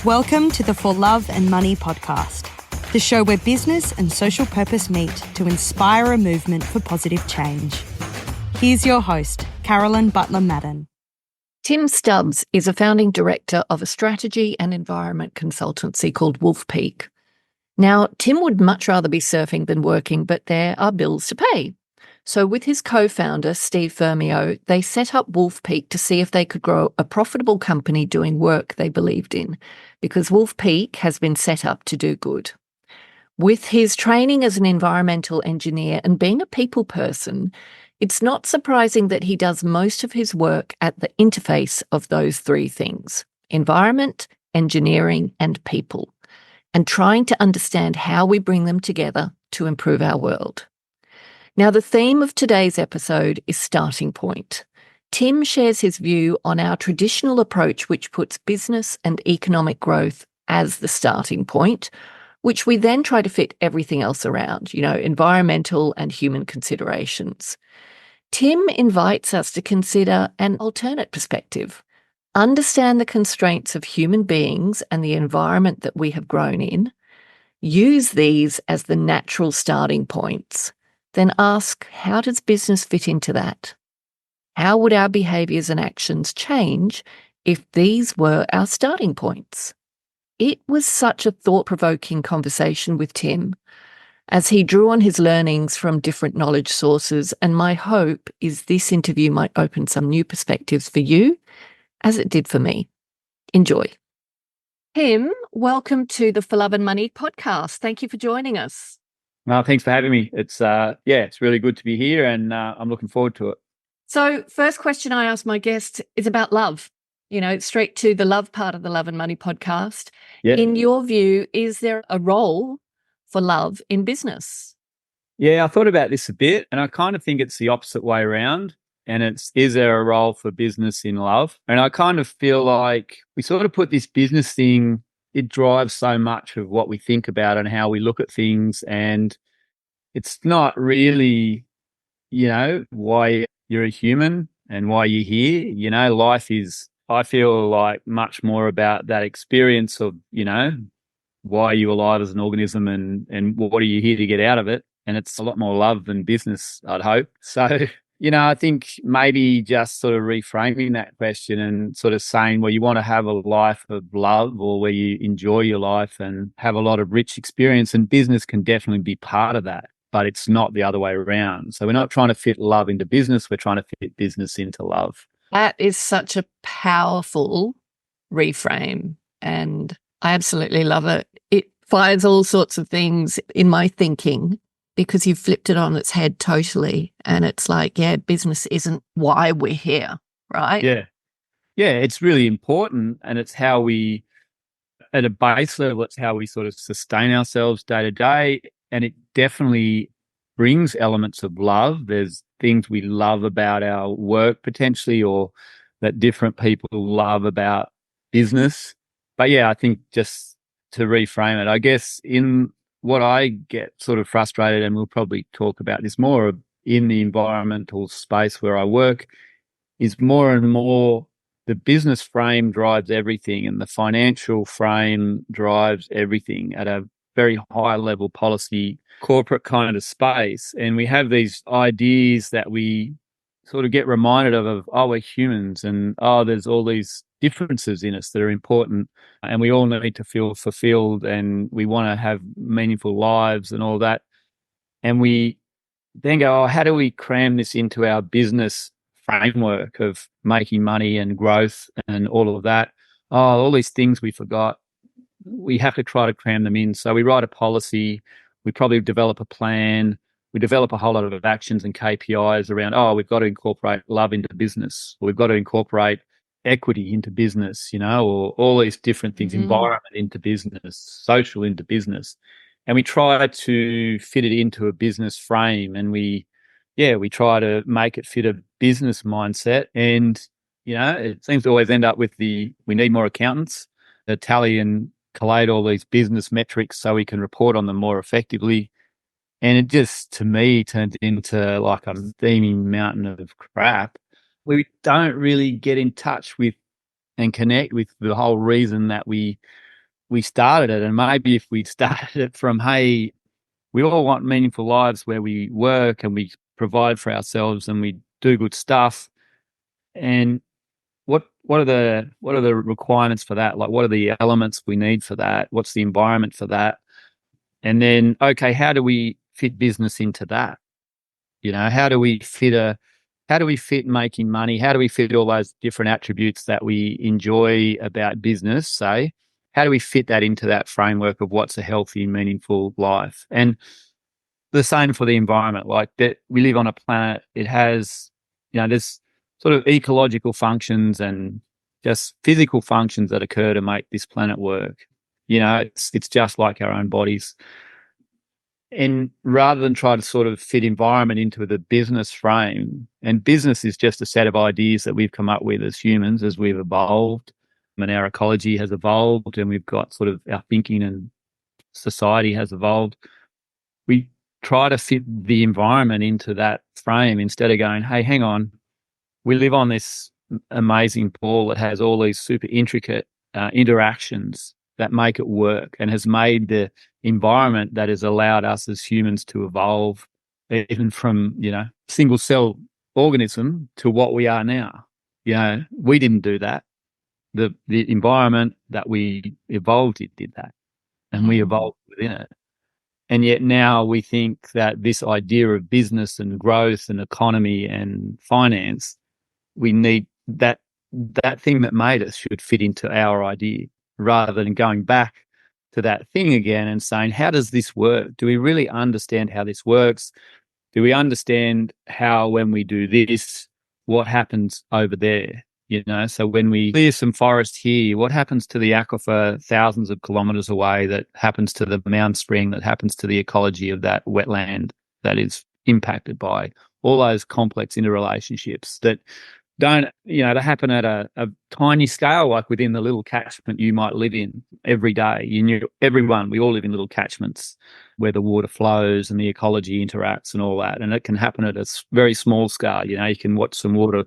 Welcome to the For Love and Money podcast, the show where business and social purpose meet to inspire a movement for positive change. Here's your host, Carolyn Butler-Madden. Tim Stubbs is a founding director of a strategy and environment consultancy called WolfPeak. Now, Tim would much rather be surfing than working, but there are bills to pay. So with his co-founder, Steve Fermio, they set up WolfPeak to see if they could grow a profitable company doing work they believed in, because WolfPeak has been set up to do good. With his training as an environmental engineer and being a people person, it's not surprising that he does most of his work at the interface of those three things: environment, engineering, and people, and trying to understand how we bring them together to improve our world. Now, the theme of today's episode is starting point. Tim shares his view on our traditional approach, which puts business and economic growth as the starting point, which we then try to fit everything else around, environmental and human considerations. Tim invites us to consider an alternate perspective, understand the constraints of human beings and the environment that we have grown in, use these as the natural starting points, then ask, how does business fit into that? How would our behaviours and actions change if these were our starting points? It was such a thought-provoking conversation with Tim as he drew on his learnings from different knowledge sources, and my hope is this interview might open some new perspectives for you, as it did for me. Enjoy. Tim, welcome to the For Love and Money podcast. Thank you for joining us. No, thanks for having me. It's really good to be here, and I'm looking forward to it. So, first question I ask my guests is about love. Straight to the love part of the Love and Money podcast. Yeah. In your view, is there a role for love in business? Yeah, I thought about this a bit, and I kind of think it's the opposite way around. And is there a role for business in love? And I kind of feel like we sort of put this business thing, it drives so much of what we think about and how we look at things. And it's not really, why you're a human and why you're here. Life is, I feel like, much more about that experience of, why are you alive as an organism and what are you here to get out of it? And it's a lot more love than business, I'd hope. So, I think maybe just sort of reframing that question and sort of saying, well, you want to have a life of love or where you enjoy your life and have a lot of rich experience, and business can definitely be part of that, but it's not the other way around. So we're not trying to fit love into business. We're trying to fit business into love. That is such a powerful reframe, and I absolutely love it. It fires all sorts of things in my thinking because you've flipped it on its head totally. And it's like, business isn't why we're here, right? Yeah. Yeah, it's really important. And it's how we, at a base level, it's how we sort of sustain ourselves day to day. And it definitely brings elements of love. There's things we love about our work potentially, or that different people love about business. But yeah, I think just to reframe it, I guess in what I get sort of frustrated, and we'll probably talk about this more in the environmental space where I work, is more and more the business frame drives everything and the financial frame drives everything at a very high level policy, corporate kind of space. And we have these ideas that we sort of get reminded of, we're humans, and there's all these differences in us that are important, and we all need to feel fulfilled, and we want to have meaningful lives and all that. And we then go, how do we cram this into our business framework of making money and growth and all of that? All these things we forgot. We have to try to cram them in. So we write a policy, we probably develop a plan, we develop a whole lot of actions and KPIs around, we've got to incorporate love into business, or we've got to incorporate equity into business, or all these different things, environment into business, social into business. And we try to fit it into a business frame, and we try to make it fit a business mindset. And, it seems to always end up with we need more accountants to tally and collate all these business metrics so we can report on them more effectively. And it just, to me, turned into like a steaming mountain of crap. We don't really get in touch with and connect with the whole reason that we we started it, and maybe if we started it from, hey, we all want meaningful lives where we work and we provide for ourselves and we do good stuff. And what are the requirements for that? Like, what are the elements we need for that? What's the environment for that? And then, okay, how do we fit business into that? How do we fit making money? How do we fit all those different attributes that we enjoy about business, say? How do we fit that into that framework of what's a healthy, meaningful life? And the same for the environment. Like, that we live on a planet, it has, there's sort of ecological functions and just physical functions that occur to make this planet work. It's just like our own bodies. And rather than try to sort of fit environment into the business frame, and business is just a set of ideas that we've come up with as humans as we've evolved, and our ecology has evolved, and we've got sort of our thinking and society has evolved. We try to fit the environment into that frame instead of going, hey, hang on, we live on this amazing ball that has all these super intricate interactions that make it work, and has made the environment that has allowed us as humans to evolve, even from, single cell organism to what we are now. We didn't do that. The environment that we evolved did that, and we evolved within it. And yet now we think that this idea of business and growth and economy and finance, we need that thing that made us should fit into our idea, rather than going back to that thing again and saying, how does this work? Do we really understand how this works? Do we understand how, when we do this, what happens over there? So when we clear some forest here, what happens to the aquifer thousands of kilometres away, that happens to the mound spring, that happens to the ecology of that wetland that is impacted by all those complex interrelationships that don't, they happen at a tiny scale, like within the little catchment you might live in every day. We all live in little catchments where the water flows and the ecology interacts and all that. And it can happen at a very small scale. You can watch some water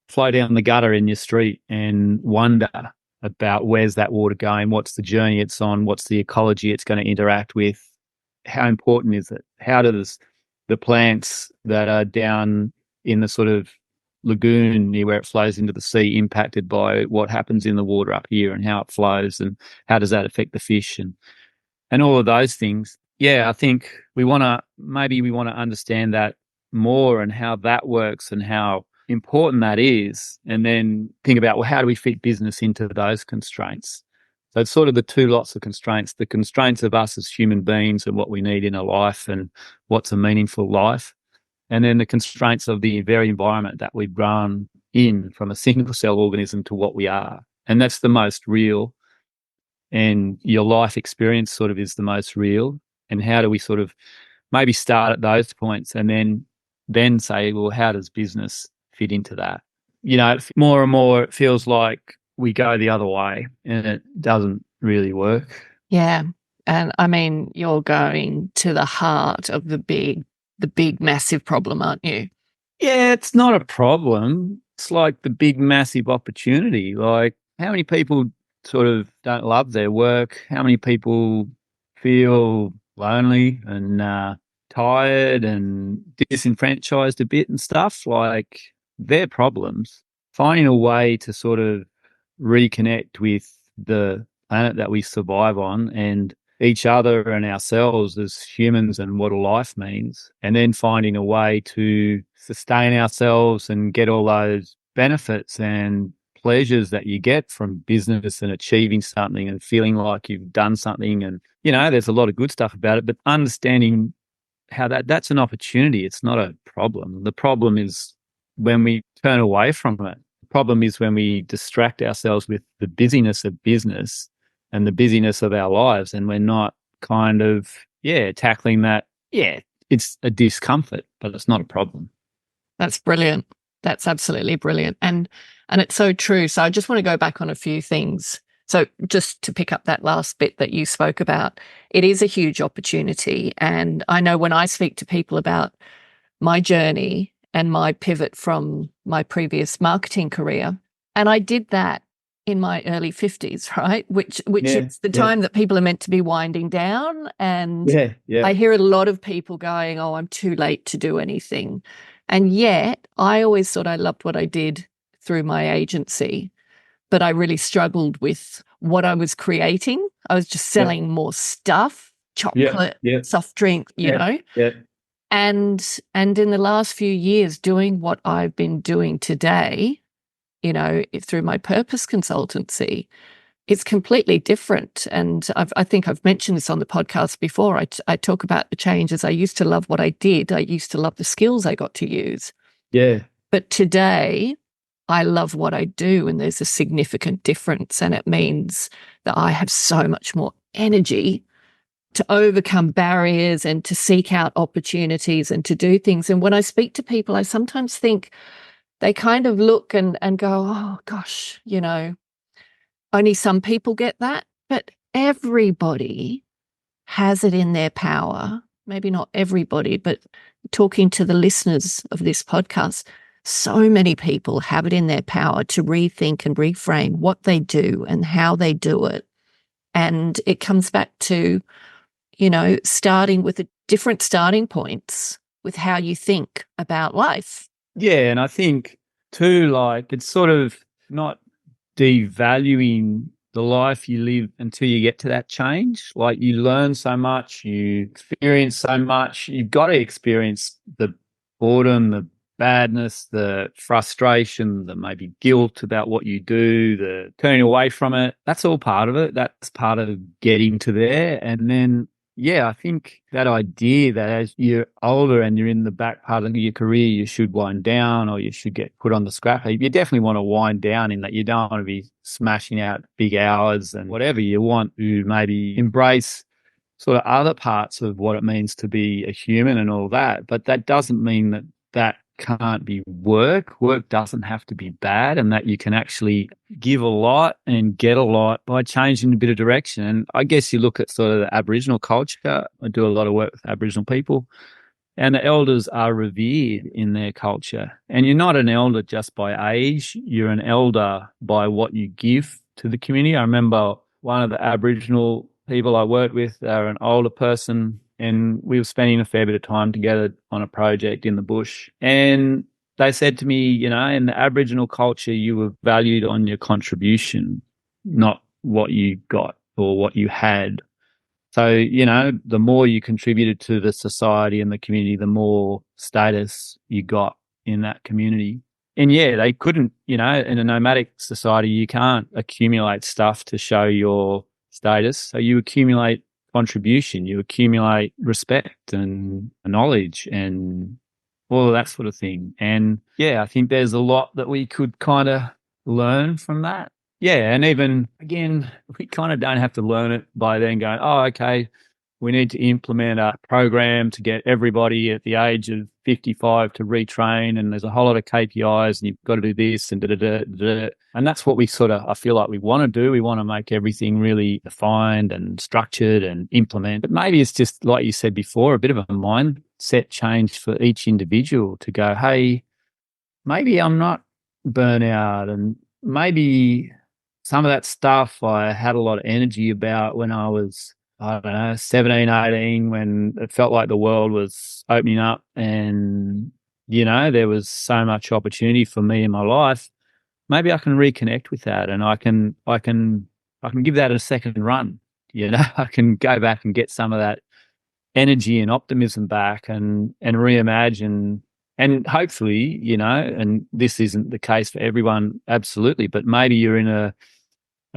flow down the gutter in your street and wonder about, where's that water going? What's the journey it's on? What's the ecology it's going to interact with? How important is it? How does the plants that are down in the sort of lagoon near where it flows into the sea impacted by what happens in the water up here, and how it flows, and how does that affect the fish, and all of those things? I think we want to understand that more, and how that works and how important that is, and then think about, well, how do we fit business into those constraints? So it's sort of the two lots of constraints: the constraints of us as human beings and what we need in a life and what's a meaningful life, and then the constraints of the very environment that we've grown in, from a single cell organism to what we are. And that's the most real, and your life experience sort of is the most real. And how do we sort of maybe start at those points, and then say, well, how does business fit into that? More and more it feels like we go the other way, and it doesn't really work. Yeah. And I mean, you're going to the heart of the big, massive problem, aren't you? Yeah, it's not a problem. It's like the big, massive opportunity. Like, how many people sort of don't love their work? How many people feel lonely and tired and disenfranchised a bit and stuff? Like, they're problems. Finding a way to sort of reconnect with the planet that we survive on, and each other and ourselves as humans, and what a life means, and then finding a way to sustain ourselves and get all those benefits and pleasures that you get from business and achieving something and feeling like you've done something. And, there's a lot of good stuff about it, but understanding how that's an opportunity. It's not a problem. The problem is when we turn away from it. The problem is when we distract ourselves with the busyness of business and the busyness of our lives, and we're not kind of, tackling that. Yeah, it's a discomfort, but it's not a problem. That's brilliant. That's absolutely brilliant. And it's so true. So I just want to go back on a few things. So just to pick up that last bit that you spoke about, it is a huge opportunity. And I know when I speak to people about my journey and my pivot from my previous marketing career, and I did that in my early 50s, right? Which Yeah, is the yeah, time that people are meant to be winding down. And yeah, yeah, I hear a lot of people going, oh, I'm too late to do anything. And yet I always thought I loved what I did through my agency, but I really struggled with what I was creating. I was just yeah, selling more stuff, yeah, chocolate, yeah, soft drink, yeah, yeah, And in the last few years, doing what I've been doing today, through my purpose consultancy, it's completely different. And I think I've mentioned this on the podcast before. I talk about the changes. I used to love what I did. I used to love the skills I got to use. yeah. But today, I love what I do, and there's a significant difference. And it means that I have so much more energy to overcome barriers and to seek out opportunities and to do things. And when I speak to people, I sometimes think they kind of look and go, oh, gosh, only some people get that. But everybody has it in their power. Maybe not everybody, but talking to the listeners of this podcast, so many people have it in their power to rethink and reframe what they do and how they do it. And it comes back to, starting with different starting points with how you think about life. Yeah, and I think too, like, it's sort of not devaluing the life you live until you get to that change. Like, you learn so much, you experience so much. You've got to experience the boredom, the badness, the frustration, the maybe guilt about what you do, the turning away from it. That's all part of it. That's part of getting to there. And then, yeah, I think that idea that as you're older and you're in the back part of your career, you should wind down or you should get put on the scrap heap. You definitely want to wind down, in that you don't want to be smashing out big hours and whatever. You want to maybe embrace sort of other parts of what it means to be a human and all that. But that doesn't mean that that can't be work. Work doesn't have to be bad, and that you can actually give a lot and get a lot by changing a bit of direction. And I guess you look at sort of the Aboriginal culture. I do a lot of work with Aboriginal people, and the elders are revered in their culture. And you're not an elder just by age. You're an elder by what you give to the community. I remember one of the Aboriginal people I worked with, they're an older person, and we were spending a fair bit of time together on a project in the bush. And they said to me, in the Aboriginal culture, you were valued on your contribution, not what you got or what you had. So, the more you contributed to the society and the community, the more status you got in that community. And yeah, they couldn't, in a nomadic society, you can't accumulate stuff to show your status. So you accumulate contribution, you accumulate respect and knowledge and all of that sort of thing. And yeah, I think there's a lot that we could kind of learn from that. Yeah, and even, again, we kind of don't have to learn it by then going, oh, okay, we need to implement a program to get everybody at the age of 55 to retrain, and there's a whole lot of KPIs, and you've got to do this and da-da-da-da-da. And that's what we sort of, I feel like we want to do. We want to make everything really defined and structured and implement. But maybe it's just, like you said before, a bit of a mindset change for each individual to go, hey, maybe I'm not burnout, and maybe some of that stuff I had a lot of energy about when I was, I don't know, 17, 18, when it felt like the world was opening up and, there was so much opportunity for me in my life. Maybe I can reconnect with that, and I can give that a second run. I can go back and get some of that energy and optimism back and reimagine. And hopefully, and this isn't the case for everyone, absolutely, but maybe you're in a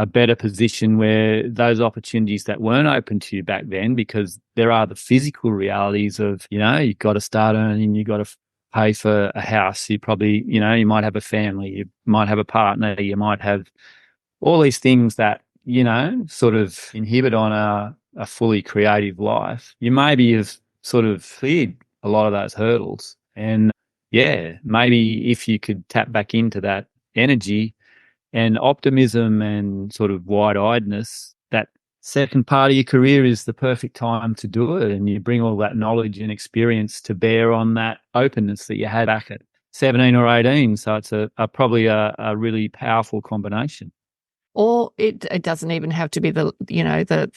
better position where those opportunities that weren't open to you back then, because there are the physical realities of, you've got to start earning, you've got to pay for a house, you probably, you might have a family, you might have a partner, you might have all these things that, sort of inhibit on a fully creative life. You maybe have sort of cleared a lot of those hurdles. And yeah, maybe if you could tap back into that energy and optimism and sort of wide-eyedness, that second part of your career is the perfect time to do it. And you bring all that knowledge and experience to bear on that openness that you had back at 17 or 18. So it's probably a really powerful combination. Or it doesn't even have to be the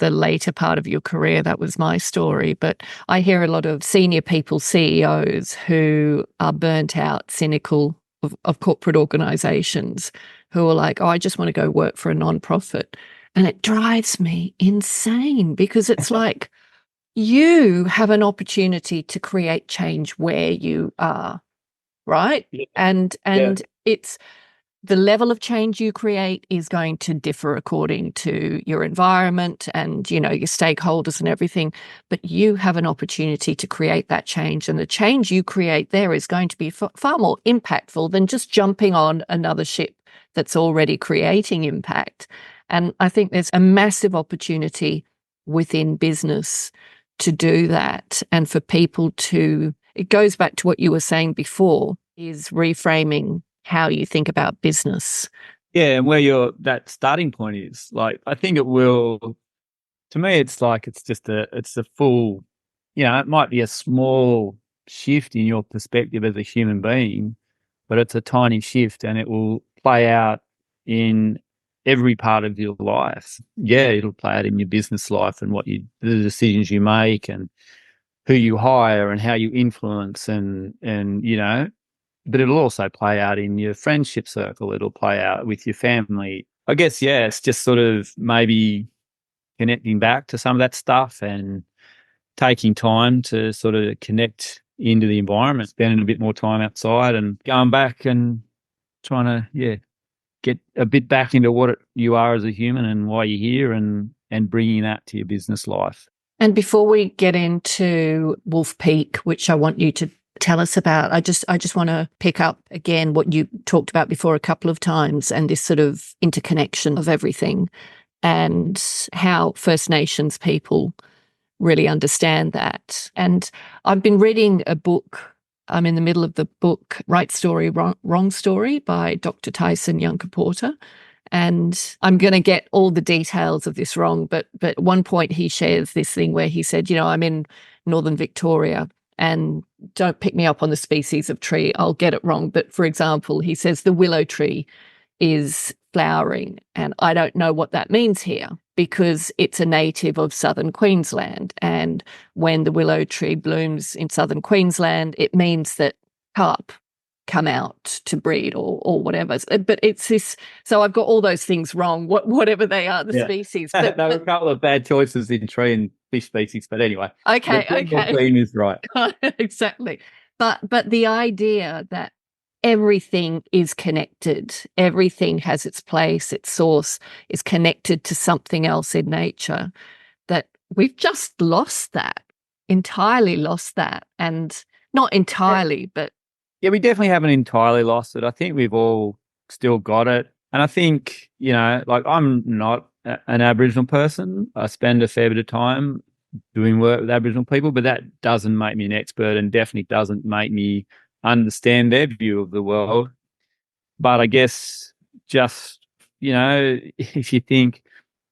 later part of your career. That was my story. But I hear a lot of senior people, CEOs, who are burnt out, cynical of corporate organizations, who are like, oh, I just want to go work for a nonprofit. And it drives me insane because it's like you have an opportunity to create change where you are, right? Yeah. And it's the level of change you create is going to differ according to your environment and, your stakeholders and everything. But you have an opportunity to create that change. And the change you create there is going to be far more impactful than just jumping on another ship that's already creating impact. And I think there's a massive opportunity within business to do that. And for people it goes back to what you were saying before, is reframing how you think about business. Yeah, and where that starting point is. Like, I think it will, to me, it's like it's a full, it might be a small shift in your perspective as a human being, but it's a tiny shift and it will play out in every part of your life. Yeah, it'll play out in your business life and the decisions you make and who you hire and how you influence and but it'll also play out in your friendship circle. It'll play out with your family. I guess, yeah, it's just sort of maybe connecting back to some of that stuff and taking time to sort of connect into the environment, spending a bit more time outside and going back and trying to, get a bit back into what you are as a human and why you're here and bringing that to your business life. And before we get into WolfPeak, which I want you to tell us about, I just want to pick up again what you talked about before a couple of times, and this sort of interconnection of everything and how First Nations people really understand that. And I've been reading a book. I'm in the middle of the book, Right Story, Wrong Story by Dr. Tyson Yunkaporta. And I'm going to get all the details of this wrong, but at one point he shares this thing where he said, I'm in Northern Victoria, and don't pick me up on the species of tree, I'll get it wrong. But for example, he says the willow tree is flowering, and I don't know what that means here because it's a native of southern Queensland. And when the willow tree blooms in southern Queensland, it means that carp come out to breed or whatever. But it's this, so I've got all those things wrong, whatever they are, the species. There were a couple of bad choices in tree and fish species, but anyway. Okay. Queen is right. Exactly. But the idea that everything is connected, everything has its place, its source is connected to something else in nature, that we've just entirely lost that. And not entirely, but yeah, we definitely haven't entirely lost it. I think we've all still got it. And I think, like, I'm not an Aboriginal person. I spend a fair bit of time doing work with Aboriginal people, but that doesn't make me an expert and definitely doesn't make me understand their view of the world. But I guess just, if you think,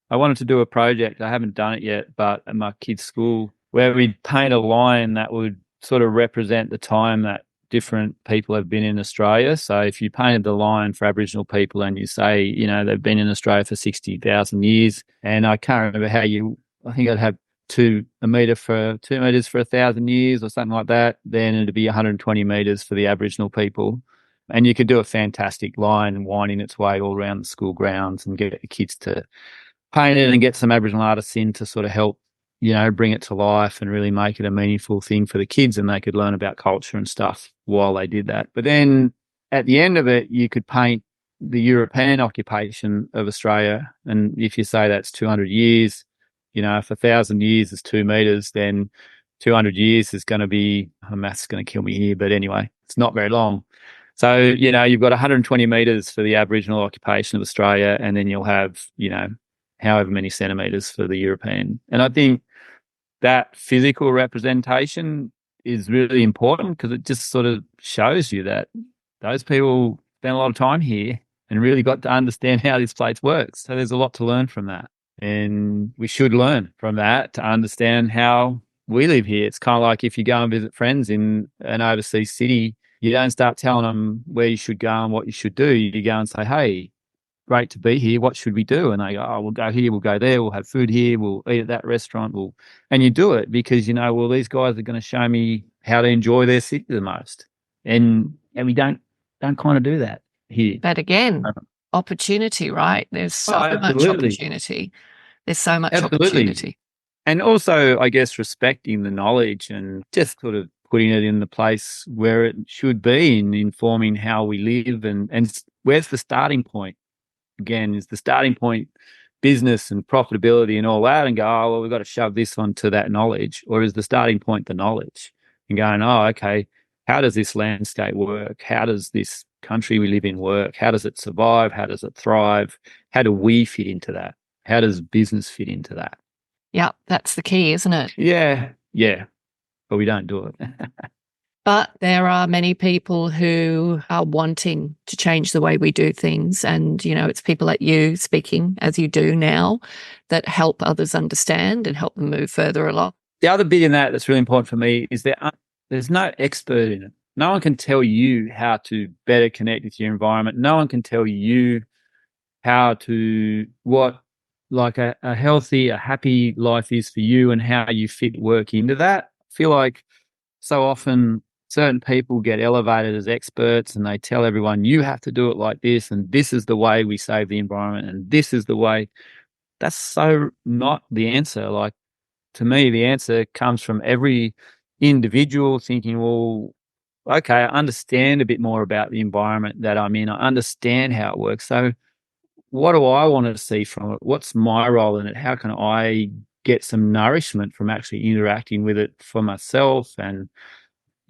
I wanted to do a project, I haven't done it yet, but at my kids' school, where we'd paint a line that would sort of represent the time that different people have been in Australia. So if you painted the line for Aboriginal people and you say, they've been in Australia for 60,000 years, and I can't remember I think I'd have 2 meters for 1,000 years or something like that, then it'd be 120 meters for the Aboriginal people. And you could do a fantastic line winding its way all around the school grounds and get the kids to paint it and get some Aboriginal artists in to sort of help, bring it to life and really make it a meaningful thing for the kids, and they could learn about culture and stuff while they did that. But then at the end of it, you could paint the European occupation of Australia. And if you say that's 200 years, if 1,000 years is 2 meters, then 200 years is going to be, math's going to kill me here, but anyway, it's not very long. So, you've got 120 meters for the Aboriginal occupation of Australia, and then you'll have, however many centimeters for the European. And I think that physical representation is really important because it just sort of shows you that those people spent a lot of time here and really got to understand how this place works. So there's a lot to learn from that. And we should learn from that to understand how we live here. It's kind of like if you go and visit friends in an overseas city, you don't start telling them where you should go and what you should do. You go and say, hey, great to be here. What should we do? And they go, oh, we'll go here, we'll go there, we'll have food here, we'll eat at that restaurant. And you do it because, well, these guys are going to show me how to enjoy their city the most. And we don't kind of do that here. But again, opportunity, right? There's so much opportunity. There's so much opportunity. And also, I guess, respecting the knowledge and just sort of putting it in the place where it should be in informing how we live and where's the starting point. Again, is the starting point business and profitability and all that, and go, oh, well, we've got to shove this onto that knowledge? Or is the starting point the knowledge and going, oh, okay, how does this landscape work? How does this country we live in work? How does it survive? How does it thrive? How do we fit into that? How does business fit into that? Yeah, that's the key, isn't it? Yeah. But we don't do it. But there are many people who are wanting to change the way we do things. And, it's people like you speaking as you do now that help others understand and help them move further along. The other bit in that's really important for me is there's no expert in it. No one can tell you how to better connect with your environment. No one can tell you how to what like a healthy, a happy life is for you and how you fit work into that. I feel like so often certain people get elevated as experts and they tell everyone, you have to do it like this, and this is the way we save the environment, and this is the way. That's so not the answer. Like, to me, the answer comes from every individual thinking, well, okay, I understand a bit more about the environment that I'm in. I understand how it works. So what do I want to see from it? What's my role in it? How can I get some nourishment from actually interacting with it for myself? And,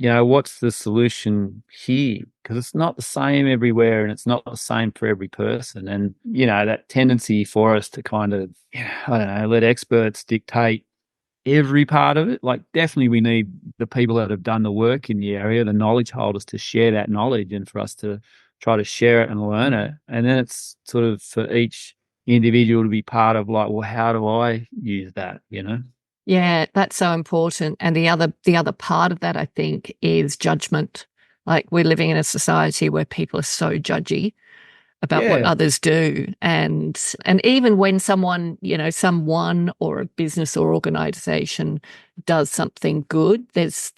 what's the solution here? Because it's not the same everywhere and it's not the same for every person. And, that tendency for us to kind of, I don't know, let experts dictate every part of it. Like, definitely we need the people that have done the work in the area, the knowledge holders, to share that knowledge and for us to try to share it and learn it. And then it's sort of for each individual to be part of, like, well, how do I use that, Yeah, that's so important. And the other part of that, I think, is judgment. Like, we're living in a society where people are so judgy about what others do. And even when someone or a business or organization does something good, there's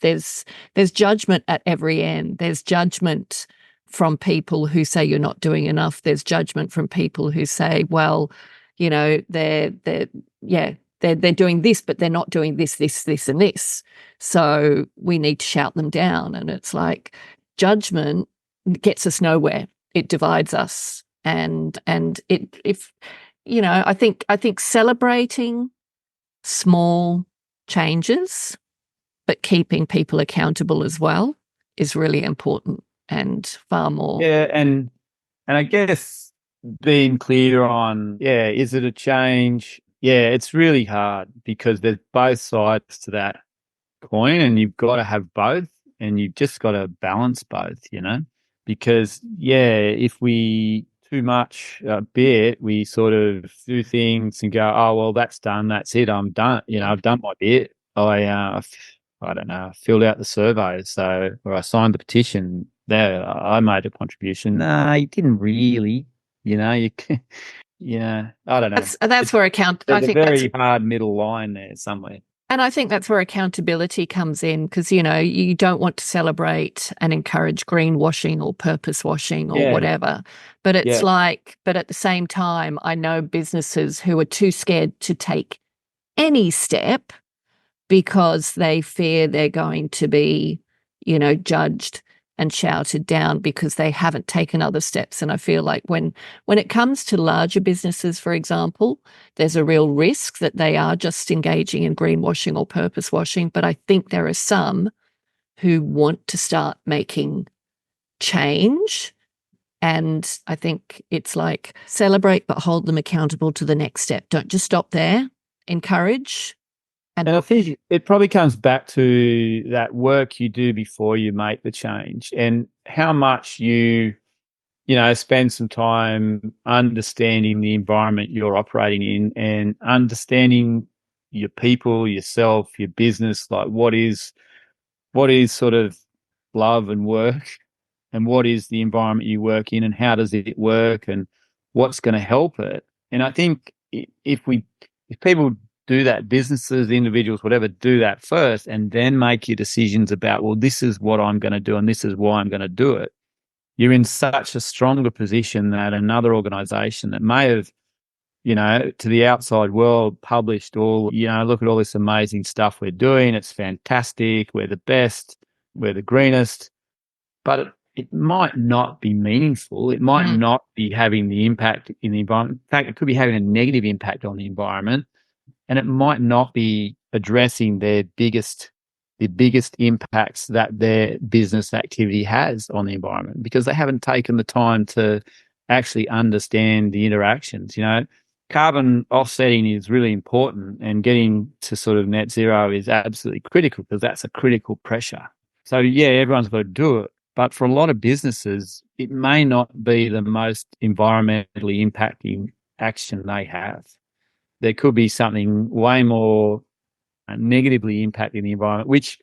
judgment at every end. There's judgment from people who say you're not doing enough. There's judgment from people who say, well, they're doing this, but they're not doing this, and this. So we need to shout them down. And it's like, judgment gets us nowhere. It divides us. And I think celebrating small changes, but keeping people accountable as well is really important and far more. Yeah. And I guess being clear on, is it a change? Yeah, it's really hard because there's both sides to that coin and you've got to have both and you've just got to balance both, because, if we too much a bit, we sort of do things and go, oh, well, that's done. That's it. I'm done. I've done my bit. I don't know, filled out the survey. Or I signed the petition there. I made a contribution. No, you didn't really, you I don't know. That's where there's a very hard middle line there somewhere. And I think that's where accountability comes in because, you don't want to celebrate and encourage greenwashing or purpose washing or whatever. But it's but at the same time, I know businesses who are too scared to take any step because they fear they're going to be, judged and shouted down because they haven't taken other steps. And I feel like when it comes to larger businesses, for example, there's a real risk that they are just engaging in greenwashing or purpose washing. But I think there are some who want to start making change. And I think it's like celebrate, but hold them accountable to the next step. Don't just stop there. Encourage. And I think it probably comes back to that work you do before you make the change and how much you spend some time understanding the environment you're operating in and understanding your people, yourself, your business, like what is sort of love and work and what is the environment you work in and how does it work and what's going to help it. And I think if people do that, businesses, individuals, whatever, do that first and then make your decisions about, well, this is what I'm going to do and this is why I'm going to do it, you're in such a stronger position that another organization that may have, to the outside world published all, look at all this amazing stuff we're doing. It's fantastic. We're the best. We're the greenest. But it might not be meaningful. It might not be having the impact in the environment. In fact, it could be having a negative impact on the environment. And it might not be addressing the biggest impacts that their business activity has on the environment because they haven't taken the time to actually understand the interactions. Carbon offsetting is really important, and getting to sort of net zero is absolutely critical because that's a critical pressure. So yeah, everyone's got to do it. But for a lot of businesses, it may not be the most environmentally impacting action they have. There could be something way more negatively impacting the environment, which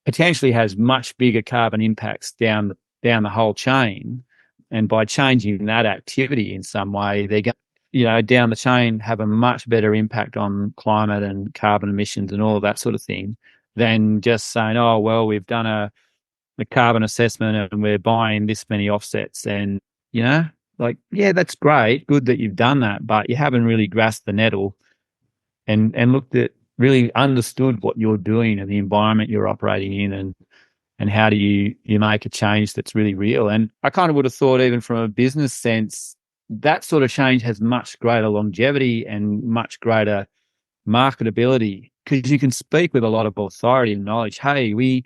potentially has much bigger carbon impacts down the whole chain. And by changing that activity in some way, they're going to, down the chain, have a much better impact on climate and carbon emissions and all of that sort of thing than just saying, oh, well, we've done a carbon assessment and we're buying this many offsets. And, yeah, that's great. Good that you've done that, but you haven't really grasped the nettle and looked at, really understood what you're doing and the environment you're operating in and how do you make a change that's really real. And I kind of would have thought, even from a business sense, that sort of change has much greater longevity and much greater marketability because you can speak with a lot of authority and knowledge. Hey, we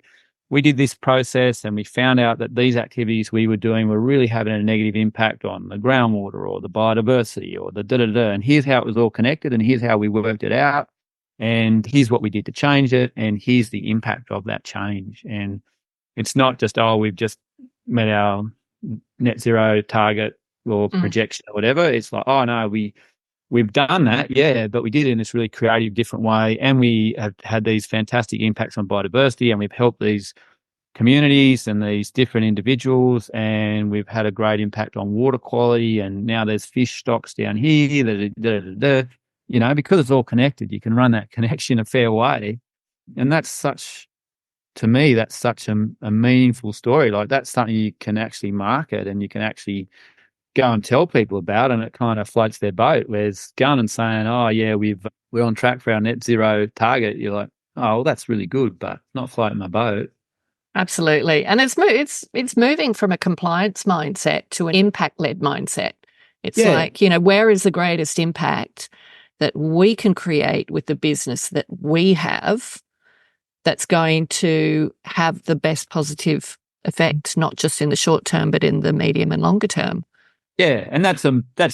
did this process and we found out that these activities we were doing were really having a negative impact on the groundwater or the biodiversity or the da-da-da. And here's how it was all connected and here's how we worked it out. And here's what we did to change it. And here's the impact of that change. And it's not just, oh, we've just met our net zero target or projection or whatever. It's like, oh, no, we've done that. Yeah, but we did it in this really creative, different way. And we have had these fantastic impacts on biodiversity and we've helped these communities and these different individuals. And we've had a great impact on water quality. And now there's fish stocks down here. Because it's all connected, you can run that connection a fair way. And that's such a meaningful story. Like, that's something you can actually market and you can actually go and tell people about, and it kind of floats their boat. Whereas going and saying, oh yeah, we're on track for our net zero target, you're like, oh, well, that's really good, but not floating my boat. Absolutely. And it's moving from a compliance mindset to an impact-led mindset. It's like, where is the greatest impact that we can create with the business that we have that's going to have the best positive effect, not just in the short term, but in the medium and longer term. Yeah, and that's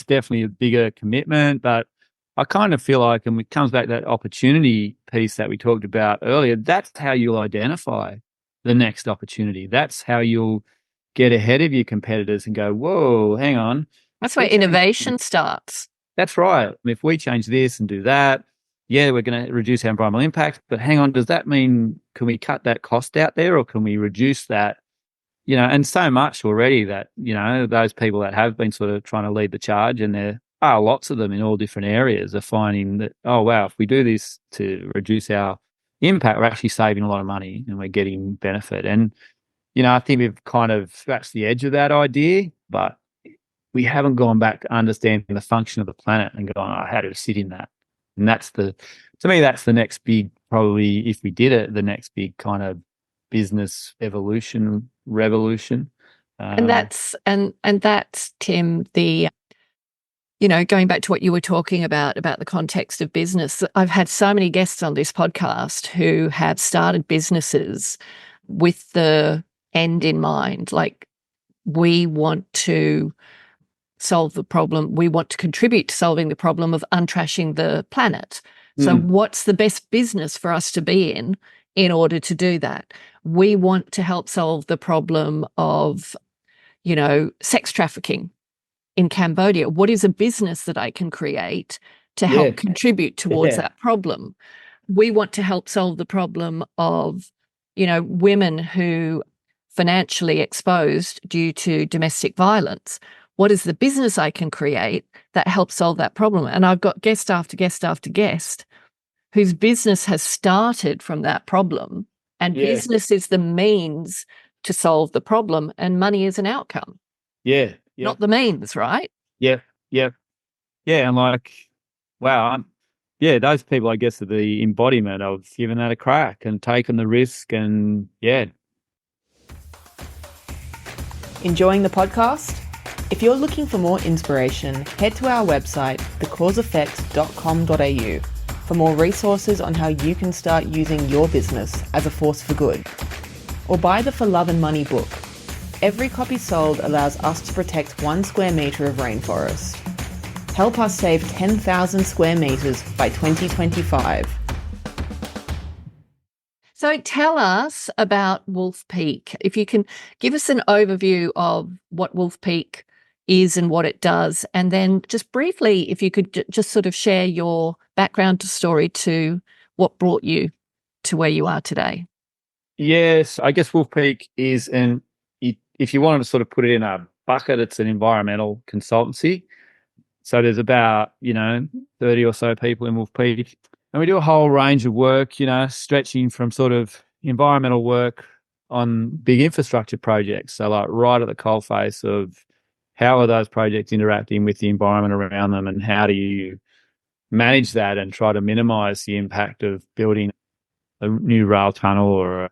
definitely a bigger commitment, but I kind of feel like, and it comes back to that opportunity piece that we talked about earlier, that's how you'll identify the next opportunity. That's how you'll get ahead of your competitors and go, whoa, hang on. That's where innovation starts. That's right. If we change this and do that, yeah, we're going to reduce our environmental impact. But hang on, does that mean, can we cut that cost out there or can we reduce that? And so much already that, those people that have been sort of trying to lead the charge, and there are lots of them in all different areas, are finding that, oh, wow, if we do this to reduce our impact, we're actually saving a lot of money and we're getting benefit. And, I think we've kind of scratched the edge of that idea, but we haven't gone back to understanding the function of the planet and gone, oh, how to sit in that. And to me, that's the next big, probably, if we did it, the next big kind of business revolution. And that's Tim, the, going back to what you were talking about the context of business. I've had so many guests on this podcast who have started businesses with the end in mind. Like, we want to solve the problem. We want to contribute to solving the problem of untrashing the planet. So what's the best business for us to be in order to do that? We want to help solve the problem of, sex trafficking in Cambodia. What is a business that I can create to help contribute towards that problem? We want to help solve the problem of, women who financially exposed due to domestic violence. what is the business I can create that helps solve that problem? And I've got guest after guest after guest whose business has started from that problem, and business is the means to solve the problem, and money is an outcome. Yeah. Not the means, right? Yeah. Yeah. Yeah. And like, wow. Those people, I guess, are the embodiment of giving that a crack and taking the risk. And Enjoying the podcast? If you're looking for more inspiration, head to our website, thecauseeffect.com.au, for more resources on how you can start using your business as a force for good. Or buy the For Love and Money book. Every copy sold allows us to protect 1 square metre of rainforest. Help us save 10,000 square metres by 2025. So tell us about WolfPeak. If you can give us an overview of what WolfPeak is and what it does, and then just briefly, if you could just sort of share your background story to what brought you to where you are today. Yes, I guess WolfPeak is if you wanted to sort of put it in a bucket, it's an environmental consultancy. So there's about, 30 or so people in WolfPeak. And we do a whole range of work, stretching from sort of environmental work on big infrastructure projects. So like right at the coalface of how are those projects interacting with the environment around them, and how do you manage that and try to minimize the impact of building a new rail tunnel or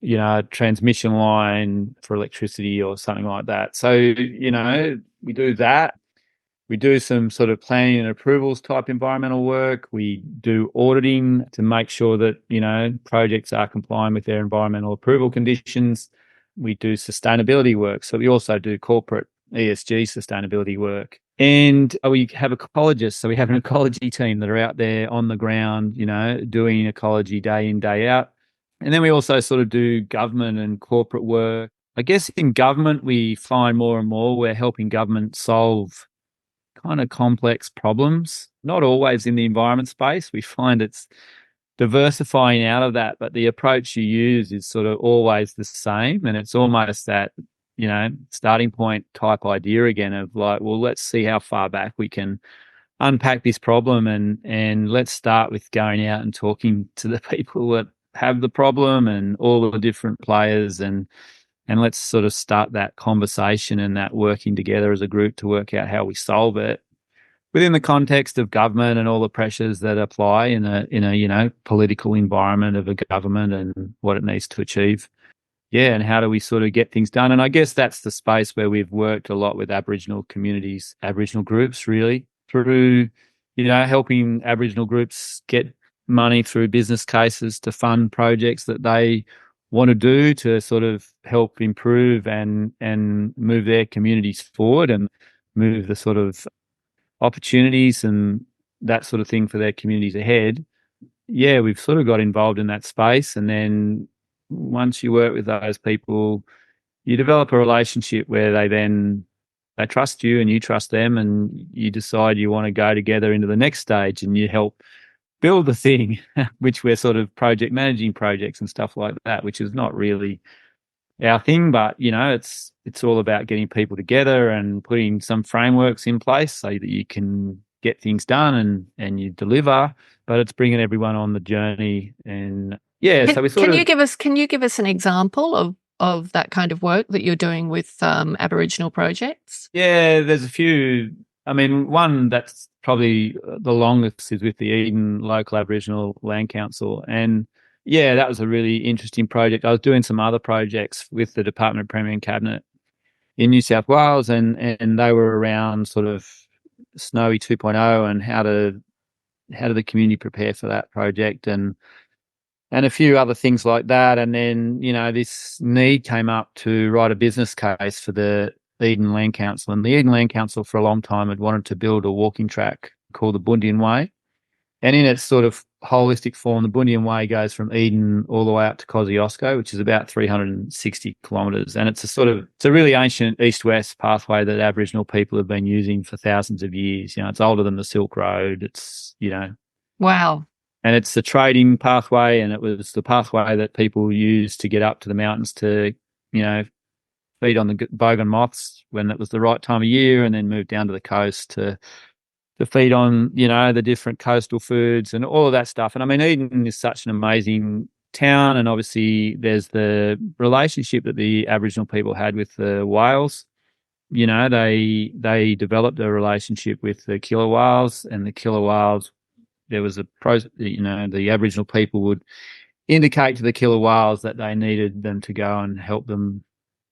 a transmission line for electricity or something like that. So, we do that. We do some sort of planning and approvals type environmental work. We do auditing to make sure that, projects are complying with their environmental approval conditions. We do sustainability work. So we also do corporate ESG sustainability work. And we have ecologists. So we have an ecology team that are out there on the ground, doing ecology day in, day out. And then we also sort of do government and corporate work. I guess in government, we find more and more we're helping government solve kind of complex problems, not always in the environment space. We find it's diversifying out of that, but the approach you use is sort of always the same. And it's almost that, starting point type idea again of like, well, let's see how far back we can unpack this problem, and let's start with going out and talking to the people that have the problem and all the different players, and let's sort of start that conversation and that working together as a group to work out how we solve it within the context of government and all the pressures that apply in a political environment of a government and what it needs to achieve. Yeah, and how do we sort of get things done? And I guess that's the space where we've worked a lot with Aboriginal communities, Aboriginal groups, really, through, helping Aboriginal groups get money through business cases to fund projects that they want to do to sort of help improve and move their communities forward and move the sort of opportunities and that sort of thing for their communities ahead. Yeah, we've sort of got involved in that space. And then once you work with those people, you develop a relationship where they trust you and you trust them, and you decide you want to go together into the next stage, and you help build the thing, which we're sort of project managing projects and stuff like that, which is not really our thing, but it's all about getting people together and putting some frameworks in place so that you can get things done and you deliver, but it's bringing everyone on the journey. And so we sort of... Can you give us an example of that kind of work that you're doing with Aboriginal projects? Yeah, there's a few. I mean, one that's probably the longest is with the Eden Local Aboriginal Land Council. And yeah, that was a really interesting project. I was doing some other projects with the Department of Premier and Cabinet in New South Wales, and they were around sort of Snowy 2.0 and how do the community prepare for that project, and a few other things like that. And then, this need came up to write a business case for the Eden Land Council. And the Eden Land Council for a long time had wanted to build a walking track called the Bundian Way. And in its sort of holistic form, the Bundian Way goes from Eden all the way up to Kosciuszko, which is about 360 kilometres. And it's a really ancient east-west pathway that Aboriginal people have been using for thousands of years. It's older than the Silk Road. It's, Wow. And it's a trading pathway, and it was the pathway that people used to get up to the mountains to, feed on the bogan moths when that was the right time of year, and then moved down to the coast to feed on, the different coastal foods and all of that stuff. And I mean, Eden is such an amazing town, and obviously there's the relationship that the Aboriginal people had with the whales. They developed a relationship with the killer whales, and the killer whales, there was the Aboriginal people would indicate to the killer whales that they needed them to go and help them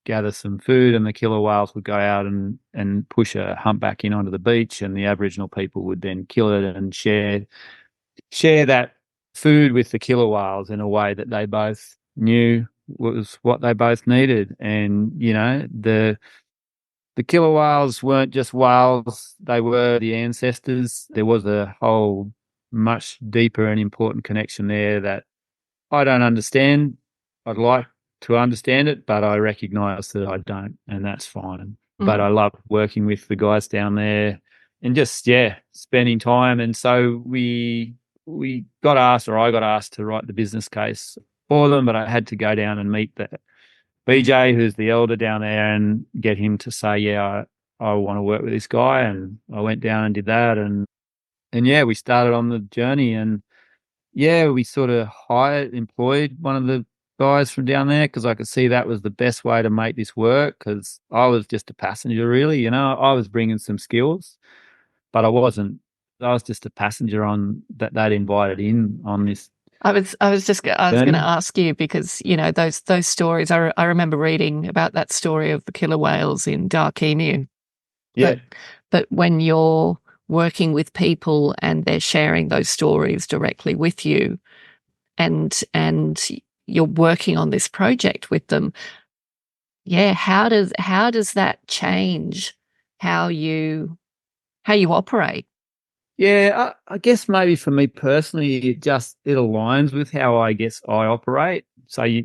gather some food, and the killer whales would go out and push a humpback in onto the beach, and the Aboriginal people would then kill it and share that food with the killer whales in a way that they both knew was what they both needed. And the killer whales weren't just whales, they were the ancestors. There was a whole much deeper and important connection there that I don't understand. I'd like to understand it, but I recognise that I don't, and that's fine. But I love working with the guys down there and just, spending time. And so I got asked to write the business case for them, but I had to go down and meet the BJ, who's the elder down there, and get him to say, I want to work with this guy. And I went down and did that. And we started on the journey. And we sort of employed one of the guys from down there, because I could see that was the best way to make this work, because I was just a passenger, really. I was bringing some skills, but I wasn't. I was just a passenger on that they'd invited in on this. I was going to ask you, because those stories. I remember reading about that story of the killer whales in Dark Emu. Yeah, but when you're working with people and they're sharing those stories directly with you, and you're working on this project with them, how does that change how you operate? Yeah, I guess maybe for me personally, it aligns with how I guess I operate. So I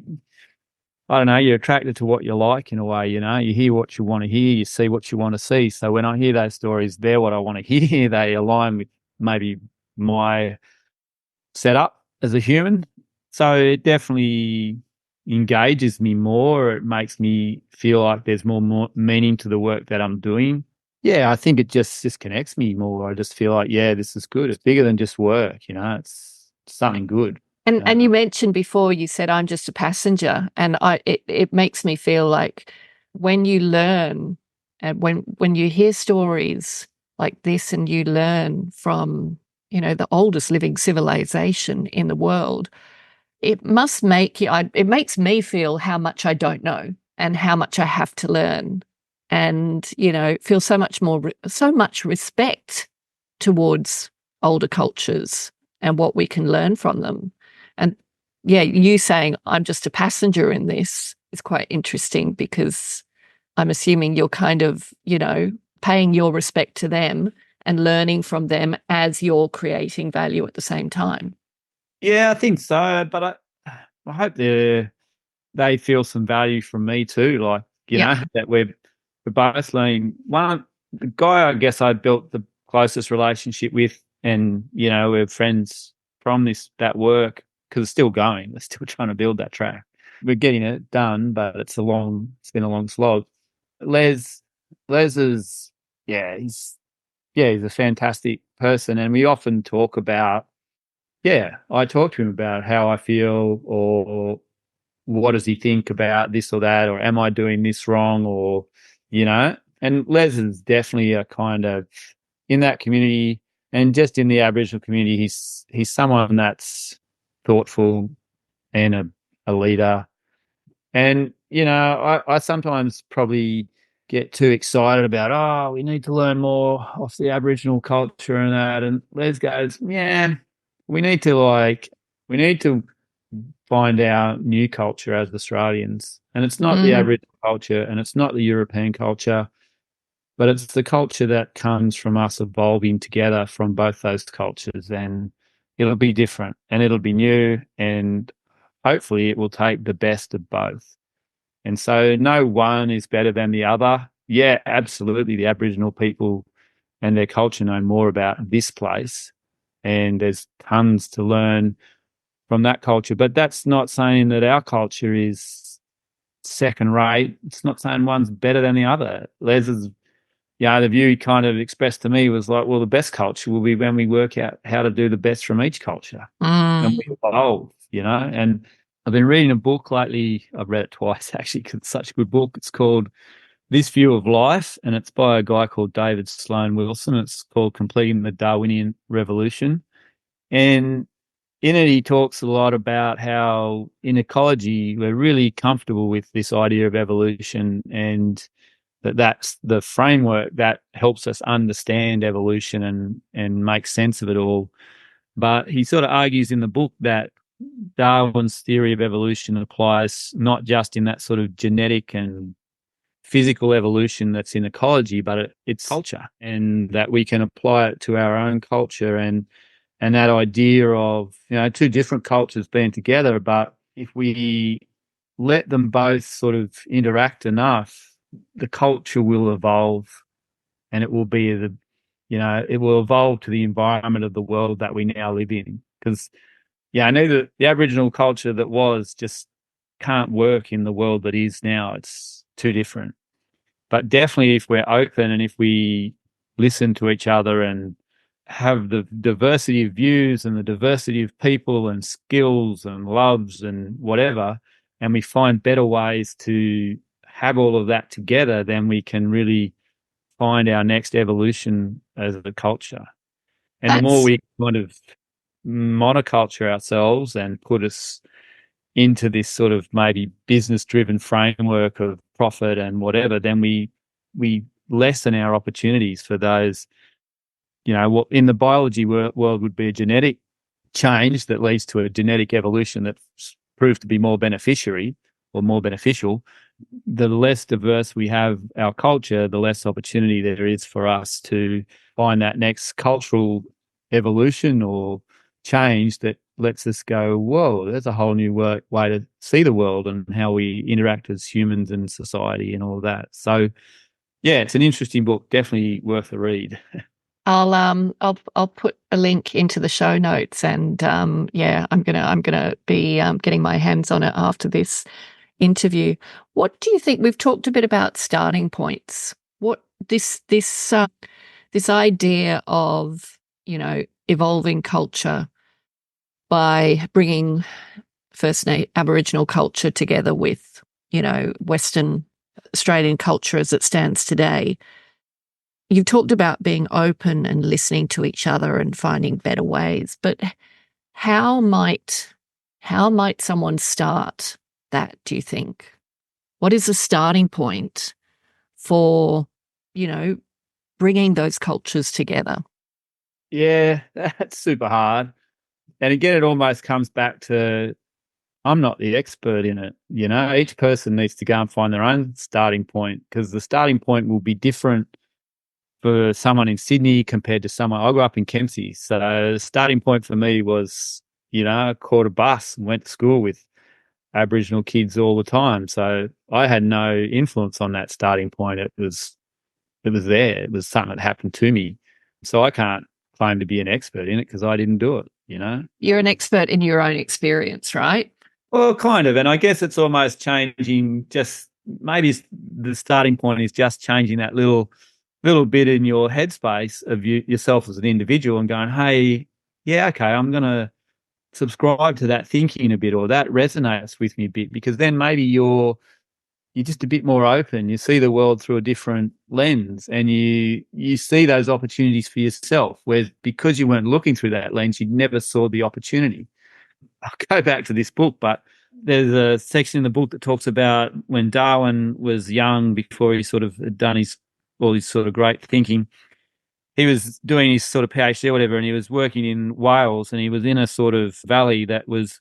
don't know, you're attracted to what you like in a way. You hear what you want to hear, you see what you want to see. So when I hear those stories, they're what I want to hear. They align with maybe my setup as a human. So it definitely engages me more. It makes me feel like there's more meaning to the work that I'm doing. Yeah, I think it just connects me more. I just feel like, this is good. It's bigger than just work, it's something good. And you mentioned before, you said, I'm just a passenger. And it makes me feel like when you learn, and when you hear stories like this, and you learn from, the oldest living civilization in the world, it must make you, it makes me feel how much I don't know and how much I have to learn. And, feel so much respect towards older cultures and what we can learn from them. And you saying I'm just a passenger in this is quite interesting, because I'm assuming you're kind of, paying your respect to them and learning from them as you're creating value at the same time. Yeah, I think so. But I hope they feel some value from me too. Like, that we're both learning. The guy I guess I built the closest relationship with, and we're friends from that work, because it's still going. We're still trying to build that track. We're getting it done, but it's been a long slog. Les is he's a fantastic person, and we often talk about I talk to him about how I feel, or what does he think about this or that, or am I doing this wrong, or and Les is definitely a kind of, in that community and just in the Aboriginal community, he's someone that's thoughtful and a leader. And, I sometimes probably get too excited about, we need to learn more off the Aboriginal culture and that. And Les goes, we need to find our new culture as Australians. And it's not the Aboriginal culture, and it's not the European culture, but it's the culture that comes from us evolving together from both those cultures. And it'll be different, and it'll be new, and hopefully it will take the best of both. And so no one is better than the other. Yeah, absolutely. The Aboriginal people and their culture know more about this place, and there's tons to learn from that culture. But that's not saying that our culture is second rate. It's not saying one's better than the other. Les's, the view he kind of expressed to me was like, well, the best culture will be when we work out how to do the best from each culture. And we evolve, And I've been reading a book lately. I've read it twice, actually, because it's such a good book. It's called This View of Life, and it's by a guy called David Sloan Wilson. It's called Completing the Darwinian Revolution. And in it, he talks a lot about how in ecology, we're really comfortable with this idea of evolution, and that's the framework that helps us understand evolution and make sense of it all. But he sort of argues in the book that Darwin's theory of evolution applies not just in that sort of genetic and physical evolution that's in ecology, but it's culture, and that we can apply it to our own culture, and that idea of, two different cultures being together, but if we let them both sort of interact enough, the culture will evolve, and it will be it will evolve to the environment of the world that we now live in. Because, I know that the Aboriginal culture that was just can't work in the world that is now. It's too different. But definitely if we're open and if we listen to each other and have the diversity of views and the diversity of people and skills and loves and whatever, and we find better ways to have all of that together, then we can really find our next evolution as a culture. And the more we kind of monoculture ourselves and put us into this sort of maybe business-driven framework of profit and whatever, then we lessen our opportunities for those, what in the biology world would be a genetic change that leads to a genetic evolution that's proved to be more beneficial. The less diverse we have our culture, the less opportunity there is for us to find that next cultural evolution or change that lets us go, whoa, there's a whole new way to see the world and how we interact as humans and society and all of that. So, it's an interesting book, definitely worth a read. I'll put a link into the show notes, and I'm gonna be getting my hands on it after this interview. What do you think? We've talked a bit about starting points. What this idea of evolving culture by bringing Aboriginal culture together with Western Australian culture as it stands today. You've talked about being open and listening to each other and finding better ways, but how might someone start that, do you think? What is the starting point for, bringing those cultures together? Yeah, that's super hard. And again, it almost comes back to, I'm not the expert in it. Each person needs to go and find their own starting point, because the starting point will be different for someone in Sydney compared to someone. I grew up in Kempsey. So the starting point for me was, I caught a bus and went to school with Aboriginal kids all the time. So I had no influence on that starting point. It was there. It was something that happened to me. So I can't claim to be an expert in it because I didn't do it, You're an expert in your own experience, right? Well, kind of. And I guess it's almost changing, just maybe the starting point is just changing that little bit in your headspace of yourself as an individual and going, hey, yeah, okay, I'm going to subscribe to that thinking a bit, or that resonates with me a bit, because then maybe you're just a bit more open. You see the world through a different lens, and you see those opportunities for yourself, where because you weren't looking through that lens, you never saw the opportunity. I'll go back to this book, but there's a section in the book that talks about when Darwin was young, before he sort of had done all his sort of great thinking. He was doing his sort of PhD or whatever, and he was working in Wales, and he was in a sort of valley that was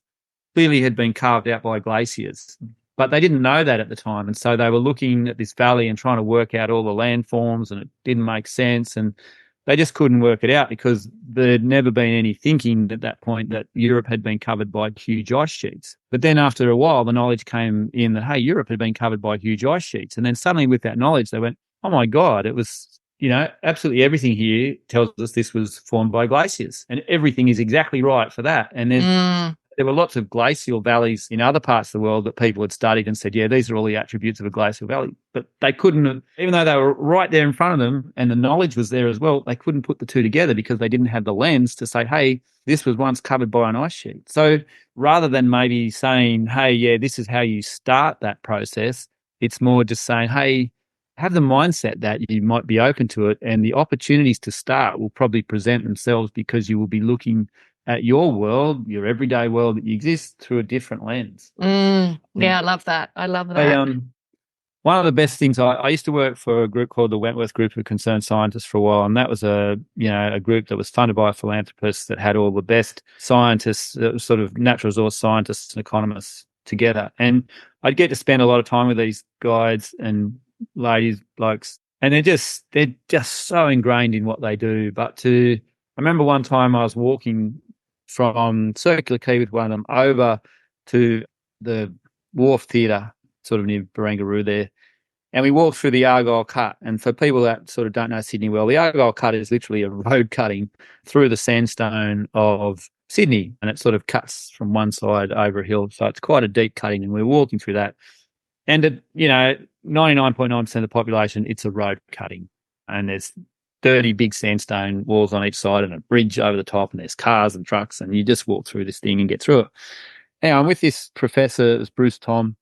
clearly had been carved out by glaciers. But they didn't know that at the time. And so they were looking at this valley and trying to work out all the landforms, and it didn't make sense. And they just couldn't work it out because there'd never been any thinking at that point that Europe had been covered by huge ice sheets. But then after a while, the knowledge came in that, hey, Europe had been covered by huge ice sheets. And then suddenly with that knowledge, they went, oh my God, it was, absolutely everything here tells us this was formed by glaciers. And everything is exactly right for that. And there's there were lots of glacial valleys in other parts of the world that people had studied and said, yeah, these are all the attributes of a glacial valley. But they couldn't, even though they were right there in front of them and the knowledge was there as well, they couldn't put the two together because they didn't have the lens to say, hey, this was once covered by an ice sheet. So rather than maybe saying, hey, yeah, this is how you start that process, it's more just saying, hey, have the mindset that you might be open to it, and the opportunities to start will probably present themselves because you will be looking at your world, your everyday world that you exist, through a different lens. Yeah, I love that. I love that. One of the best things, I used to work for a group called the Wentworth Group of Concerned Scientists for a while, and that was a group that was funded by philanthropists that had all the best scientists, sort of natural resource scientists and economists together. And I'd get to spend a lot of time with these guides and ladies, blokes, and they're just so ingrained in what they do. But I remember one time I was walking from Circular Quay with one of them over to the Wharf Theatre, sort of near Barangaroo there. And we walked through the Argyle Cut. And for people that sort of don't know Sydney well, the Argyle Cut is literally a road cutting through the sandstone of Sydney. And it sort of cuts from one side over a hill. So it's quite a deep cutting. And we're walking through that. And, 99.9% of the population, it's a road cutting. And there's 30 big sandstone walls on each side and a bridge over the top. And there's cars and trucks. And you just walk through this thing and get through it. Now, I'm with this professor, it was Bruce Tom.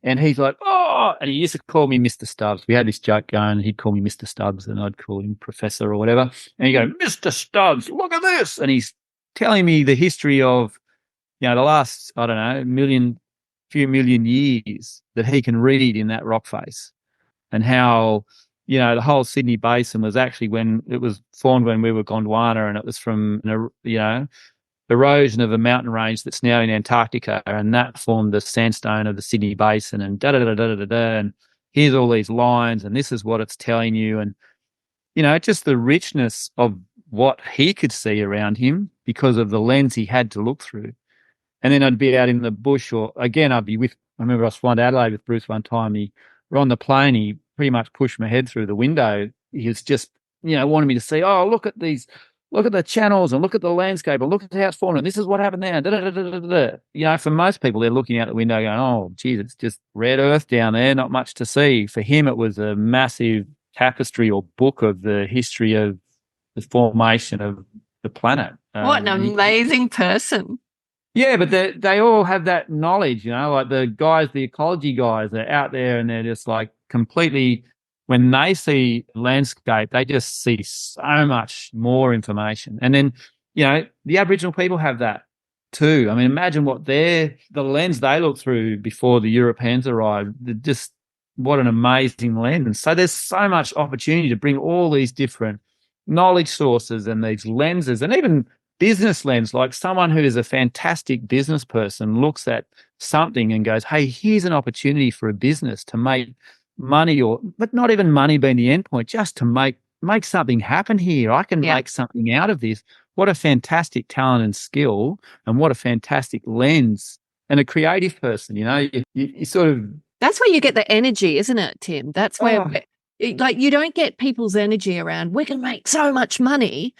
And he's like, oh, and he used to call me Mr. Stubbs. We had this joke going. He'd call me Mr. Stubbs and I'd call him Professor or whatever. And he'd go, Mr. Stubbs, look at this. And he's telling me the history of, the last, I don't know, few million years that he can read in that rock face, and how, the whole Sydney Basin was actually when it was formed when we were Gondwana, and it was from, erosion of a mountain range that's now in Antarctica, and that formed the sandstone of the Sydney Basin, and and here's all these lines, and this is what it's telling you, and just the richness of what he could see around him because of the lens he had to look through. And then I'd be out in the bush, or again I remember I was flying to Adelaide with Bruce one time. We're on the plane, he pretty much pushed my head through the window. He was just wanted me to see, oh, look at the channels and look at the landscape and look at how it's formed and this is what happened there. For most people, they're looking out the window going, oh, geez, it's just red earth down there, not much to see. For him, it was a massive tapestry or book of the history of the formation of the planet. What an amazing person. Yeah, but they all have that knowledge, like the ecology guys are out there and they're just like completely, when they see landscape, they just see so much more information. And then, the Aboriginal people have that too. I mean, imagine what the lens they look through before the Europeans arrived. Just what an amazing lens. So there's so much opportunity to bring all these different knowledge sources and these lenses, and even business lens, like someone who is a fantastic business person looks at something and goes, hey, here's an opportunity for a business to make money, but not even money being the end point, just to make something happen here. I can make something out of this. What a fantastic talent and skill, and what a fantastic lens, and a creative person, you sort of. That's where you get the energy, isn't it, Tim? That's where, you don't get people's energy around, we can make so much money.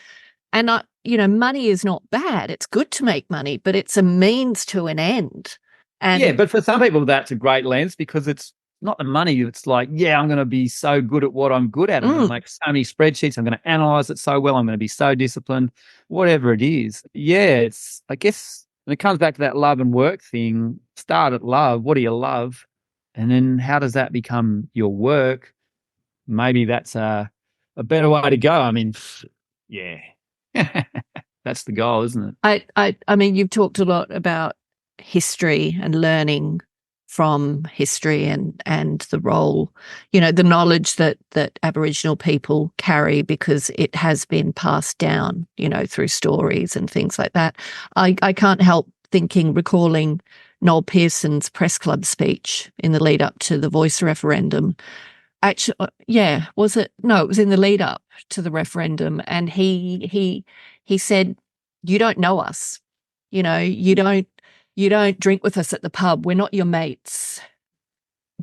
And, money is not bad. It's good to make money, but it's a means to an end. And yeah, but for some people, that's a great lens because it's not the money. It's like, yeah, I'm going to be so good at what I'm good at. I'm going to make so many spreadsheets. I'm going to analyze it so well. I'm going to be so disciplined, whatever it is. Yeah, I guess when it comes back to that love and work thing, start at love. What do you love? And then how does that become your work? Maybe that's a better way to go. I mean, yeah. That's the goal, isn't it? I mean, you've talked a lot about history and learning from history and the role, the knowledge that Aboriginal people carry because it has been passed down, through stories and things like that. I can't help recalling Noel Pearson's press club speech in the lead up to the Voice referendum. Actually, was it? No, it was in the lead up to the referendum, and he said, "You don't know us, you don't drink with us at the pub. We're not your mates.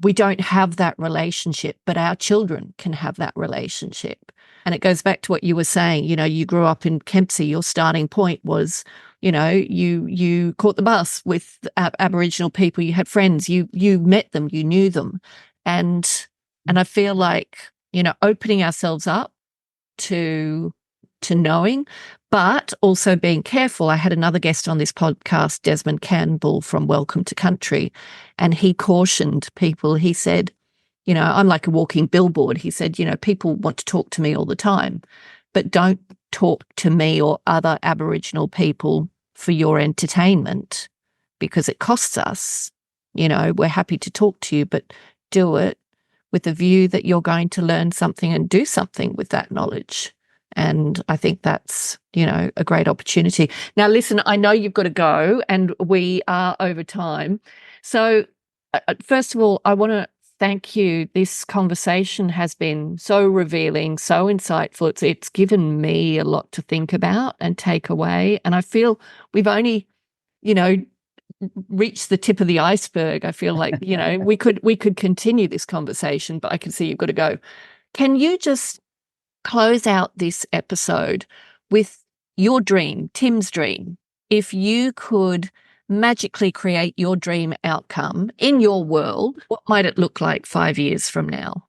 We don't have that relationship, but our children can have that relationship." And it goes back to what you were saying, you grew up in Kempsey, your starting point was, you caught the bus with Aboriginal people, you had friends, you met them, you knew them. And I feel like, opening ourselves up to knowing, but also being careful. I had another guest on this podcast, Desmond Campbell from Welcome to Country, and he cautioned people. He said, I'm like a walking billboard. He said, people want to talk to me all the time, but don't talk to me or other Aboriginal people for your entertainment because it costs us. We're happy to talk to you, but do it with the view that you're going to learn something and do something with that knowledge. And I think that's, a great opportunity. Now, listen, I know you've got to go and we are over time. So first of all, I want to thank you. This conversation has been so revealing, so insightful. It's given me a lot to think about and take away. And I feel we've only, reached the tip of the iceberg. I feel like, we could continue this conversation, but I can see you've got to go. Can you just close out this episode with your dream, Tim's dream? If you could magically create your dream outcome in your world, what might it look like 5 years from now?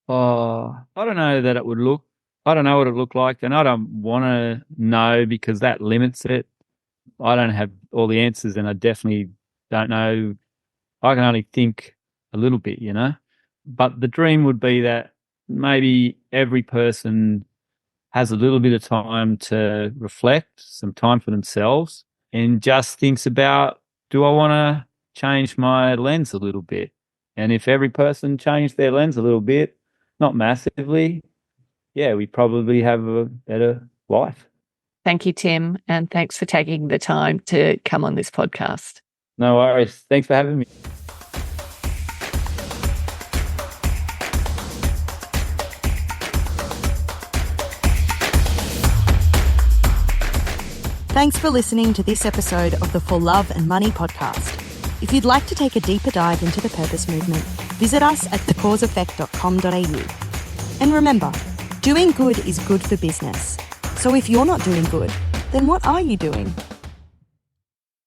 Oh, I don't know that it would look. I don't know what it looked like, and I don't want to know because that limits it. I don't have all the answers, and I definitely don't know. I can only think a little bit, But the dream would be that maybe every person has a little bit of time to reflect, some time for themselves, and just thinks about, do I want to change my lens a little bit? And if every person changed their lens a little bit, not massively, we probably have a better life. Thank you, Tim, and thanks for taking the time to come on this podcast. No worries. Thanks for having me. Thanks for listening to this episode of the For Love and Money podcast. If you'd like to take a deeper dive into the purpose movement, visit us at thecauseeffect.com.au. And remember, doing good is good for business. So if you're not doing good, then what are you doing?